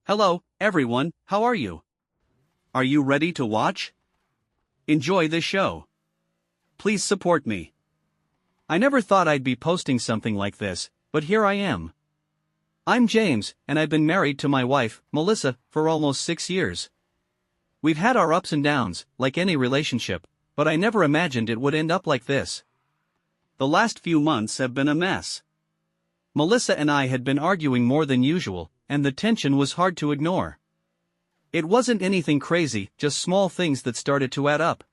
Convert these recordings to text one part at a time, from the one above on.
Hello, everyone, how are you? Are you ready to watch? Enjoy this show. Please support me. I never thought I'd be posting something like this, but here I am. I'm James, and I've been married to my wife, Melissa, for almost 6 years. We've had our ups and downs, like any relationship, but I never imagined it would end up like this. The last few months have been a mess. Melissa and I had been arguing more than usual, and the tension was hard to ignore. It wasn't anything crazy, just small things that started to add up.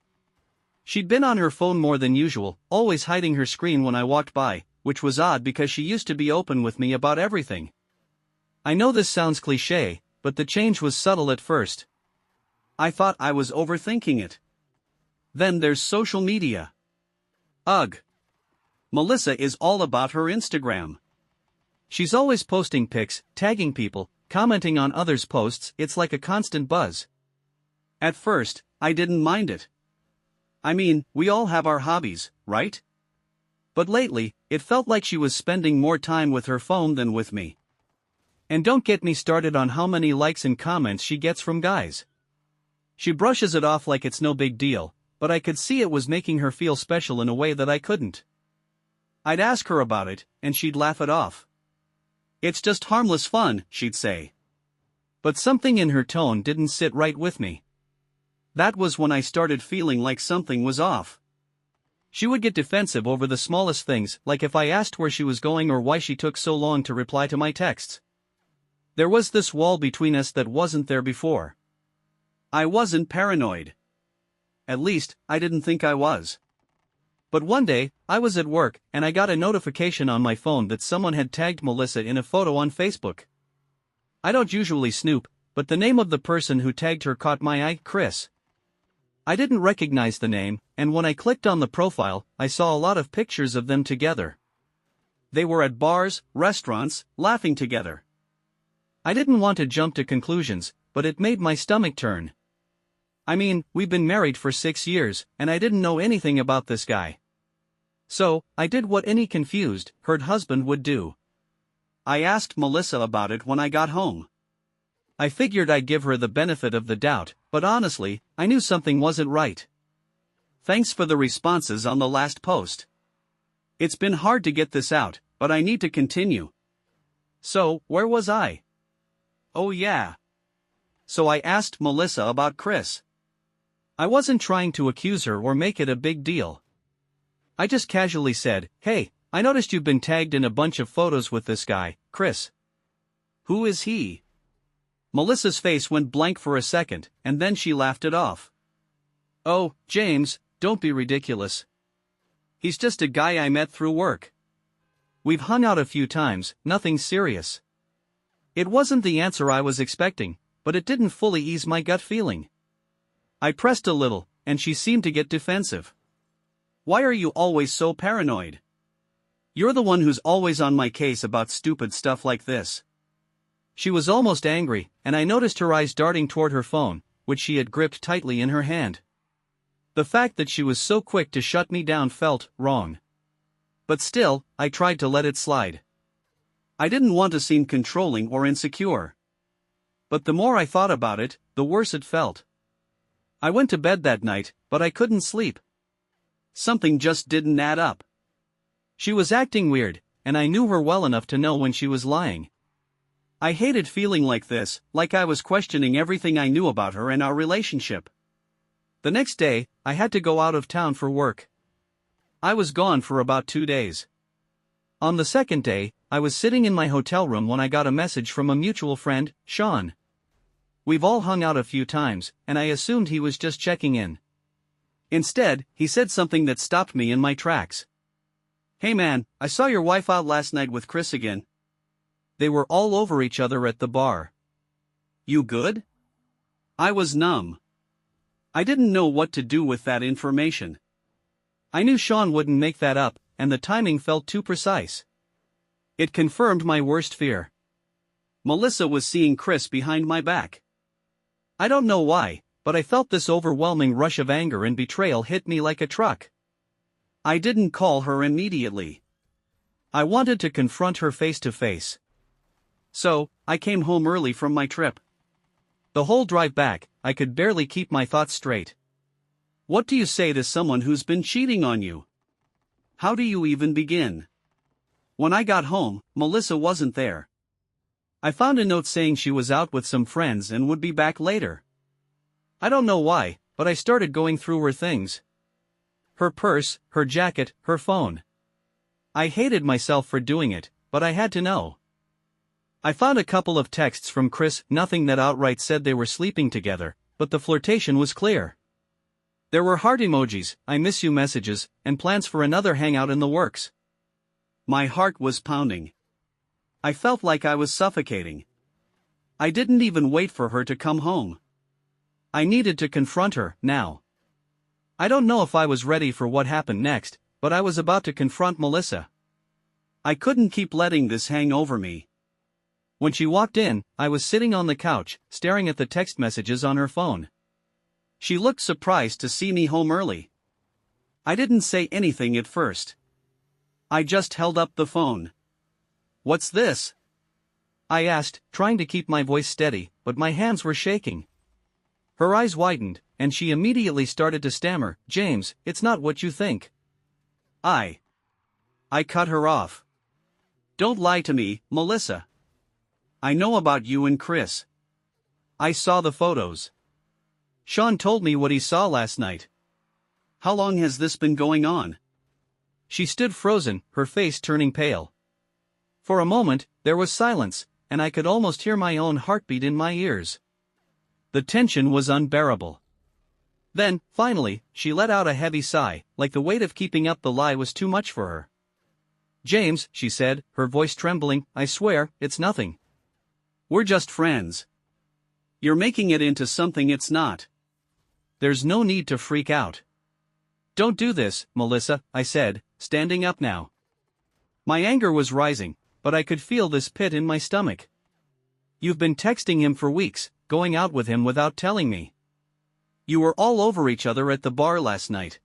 She'd been on her phone more than usual, always hiding her screen when I walked by, which was odd because she used to be open with me about everything. I know this sounds cliché, but the change was subtle at first. I thought I was overthinking it. Then there's social media. Ugh. Melissa is all about her Instagram. She's always posting pics, tagging people, commenting on others' posts. It's like a constant buzz. At first, I didn't mind it. I mean, we all have our hobbies, right? But lately, it felt like she was spending more time with her phone than with me. And don't get me started on how many likes and comments she gets from guys. She brushes it off like it's no big deal, but I could see it was making her feel special in a way that I couldn't. I'd ask her about it, and she'd laugh it off. It's just harmless fun, she'd say. But something in her tone didn't sit right with me. That was when I started feeling like something was off. She would get defensive over the smallest things, like if I asked where she was going or why she took so long to reply to my texts. There was this wall between us that wasn't there before. I wasn't paranoid. At least, I didn't think I was. But one day, I was at work, and I got a notification on my phone that someone had tagged Melissa in a photo on Facebook. I don't usually snoop, but the name of the person who tagged her caught my eye, Chris. I didn't recognize the name, and when I clicked on the profile, I saw a lot of pictures of them together. They were at bars, restaurants, laughing together. I didn't want to jump to conclusions, but it made my stomach turn. I mean, we've been married for 6 years, and I didn't know anything about this guy. So, I did what any confused, hurt husband would do. I asked Melissa about it when I got home. I figured I'd give her the benefit of the doubt, but honestly, I knew something wasn't right. Thanks for the responses on the last post. It's been hard to get this out, but I need to continue. So, where was I? Oh yeah. So I asked Melissa about Chris. I wasn't trying to accuse her or make it a big deal. I just casually said, "Hey, I noticed you've been tagged in a bunch of photos with this guy, Chris." "Who is he?" Melissa's face went blank for a second, and then she laughed it off. "Oh, James, don't be ridiculous. He's just a guy I met through work. We've hung out a few times, nothing serious." It wasn't the answer I was expecting, but it didn't fully ease my gut feeling. I pressed a little, and she seemed to get defensive. "Why are you always so paranoid? You're the one who's always on my case about stupid stuff like this." She was almost angry, and I noticed her eyes darting toward her phone, which she had gripped tightly in her hand. The fact that she was so quick to shut me down felt wrong. But still, I tried to let it slide. I didn't want to seem controlling or insecure. But the more I thought about it, the worse it felt. I went to bed that night, but I couldn't sleep. Something just didn't add up. She was acting weird, and I knew her well enough to know when she was lying. I hated feeling like this, like I was questioning everything I knew about her and our relationship. The next day, I had to go out of town for work. I was gone for about 2 days. On the second day, I was sitting in my hotel room when I got a message from a mutual friend, Sean. We've all hung out a few times, and I assumed he was just checking in. Instead, he said something that stopped me in my tracks. "Hey man, I saw your wife out last night with Chris again." They were all over each other at the bar. "You good?" I was numb. I didn't know what to do with that information. I knew Sean wouldn't make that up, and the timing felt too precise. It confirmed my worst fear. Melissa was seeing Chris behind my back. I don't know why, but I felt this overwhelming rush of anger and betrayal hit me like a truck. I didn't call her immediately. I wanted to confront her face to face. So, I came home early from my trip. The whole drive back, I could barely keep my thoughts straight. What do you say to someone who's been cheating on you? How do you even begin? When I got home, Melissa wasn't there. I found a note saying she was out with some friends and would be back later. I don't know why, but I started going through her things. Her purse, her jacket, her phone. I hated myself for doing it, but I had to know. I found a couple of texts from Chris, nothing that outright said they were sleeping together, but the flirtation was clear. There were heart emojis, I miss you messages, and plans for another hangout in the works. My heart was pounding. I felt like I was suffocating. I didn't even wait for her to come home. I needed to confront her, now. I don't know if I was ready for what happened next, but I was about to confront Melissa. I couldn't keep letting this hang over me. When she walked in, I was sitting on the couch, staring at the text messages on her phone. She looked surprised to see me home early. I didn't say anything at first. I just held up the phone. "What's this?" I asked, trying to keep my voice steady, but my hands were shaking. Her eyes widened, and she immediately started to stammer, "James, it's not what you think." I cut her off. "Don't lie to me, Melissa. I know about you and Chris. I saw the photos. Sean told me what he saw last night. How long has this been going on?" She stood frozen, her face turning pale. For a moment, there was silence, and I could almost hear my own heartbeat in my ears. The tension was unbearable. Then, finally, she let out a heavy sigh, like the weight of keeping up the lie was too much for her. "James," she said, her voice trembling, "I swear, it's nothing. We're just friends. You're making it into something it's not. There's no need to freak out." "Don't do this, Melissa," I said, standing up now. My anger was rising, but I could feel this pit in my stomach. "You've been texting him for weeks, going out with him without telling me. You were all over each other at the bar last night.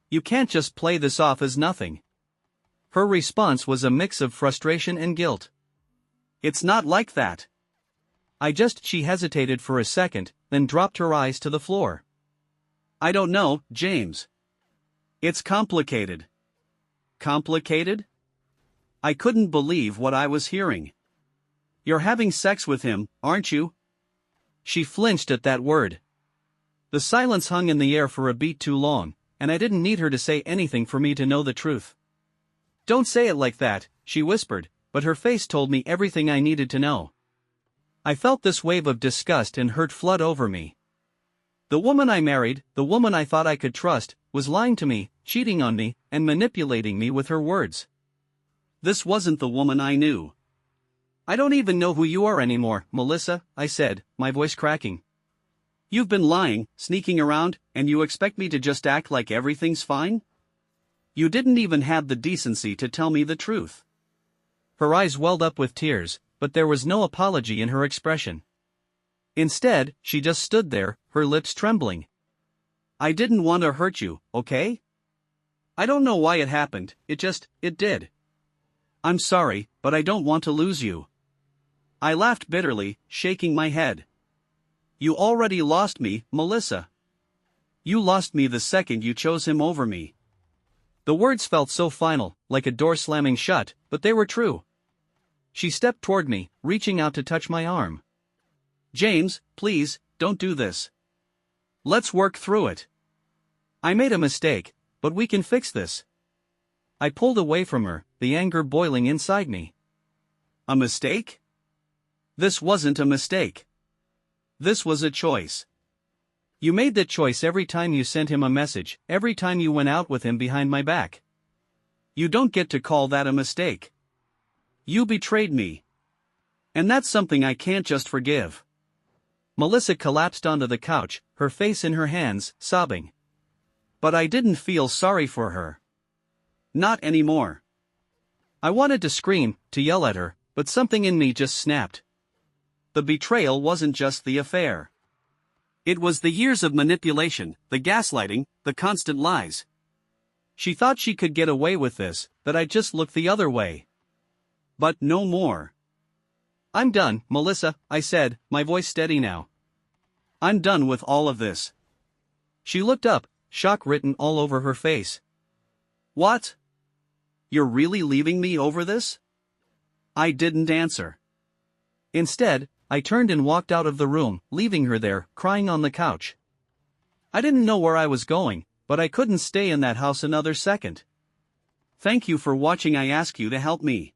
You can't just play this off as nothing." Her response was a mix of frustration and guilt. "It's not like that." She hesitated for a second, then dropped her eyes to the floor. "I don't know, James. It's complicated." Complicated? I couldn't believe what I was hearing. "You're having sex with him, aren't you?" She flinched at that word. The silence hung in the air for a beat too long, and I didn't need her to say anything for me to know the truth. "Don't say it like that," she whispered, but her face told me everything I needed to know. I felt this wave of disgust and hurt flood over me. The woman I married, the woman I thought I could trust, was lying to me, cheating on me, and manipulating me with her words. This wasn't the woman I knew. "I don't even know who you are anymore, Melissa," I said, my voice cracking. "You've been lying, sneaking around, and you expect me to just act like everything's fine? You didn't even have the decency to tell me the truth." Her eyes welled up with tears, but there was no apology in her expression. Instead, she just stood there, her lips trembling. "I didn't want to hurt you, okay? I don't know why it happened, it did. I'm sorry, but I don't want to lose you." I laughed bitterly, shaking my head. "You already lost me, Melissa. You lost me the second you chose him over me." The words felt so final, like a door slamming shut, but they were true. She stepped toward me, reaching out to touch my arm. "James, please, don't do this. Let's work through it. I made a mistake, but we can fix this." I pulled away from her, the anger boiling inside me. "A mistake? This wasn't a mistake. This was a choice. You made that choice every time you sent him a message, every time you went out with him behind my back. You don't get to call that a mistake. You betrayed me. And that's something I can't just forgive." Melissa collapsed onto the couch, her face in her hands, sobbing. But I didn't feel sorry for her. Not anymore. I wanted to scream, to yell at her, but something in me just snapped. The betrayal wasn't just the affair. It was the years of manipulation, the gaslighting, the constant lies. She thought she could get away with this, that I'd just look the other way. But no more. I'm done, Melissa, I said, my voice steady now. I'm done with all of this. She looked up, shock written all over her face. What? You're really leaving me over this? I didn't answer. Instead, I turned and walked out of the room, leaving her there, crying on the couch. I didn't know where I was going, but I couldn't stay in that house another second. Thank you for watching. I ask you to help me.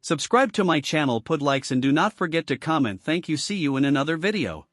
Subscribe to my channel, put likes, and do not forget to comment. Thank you. See you in another video.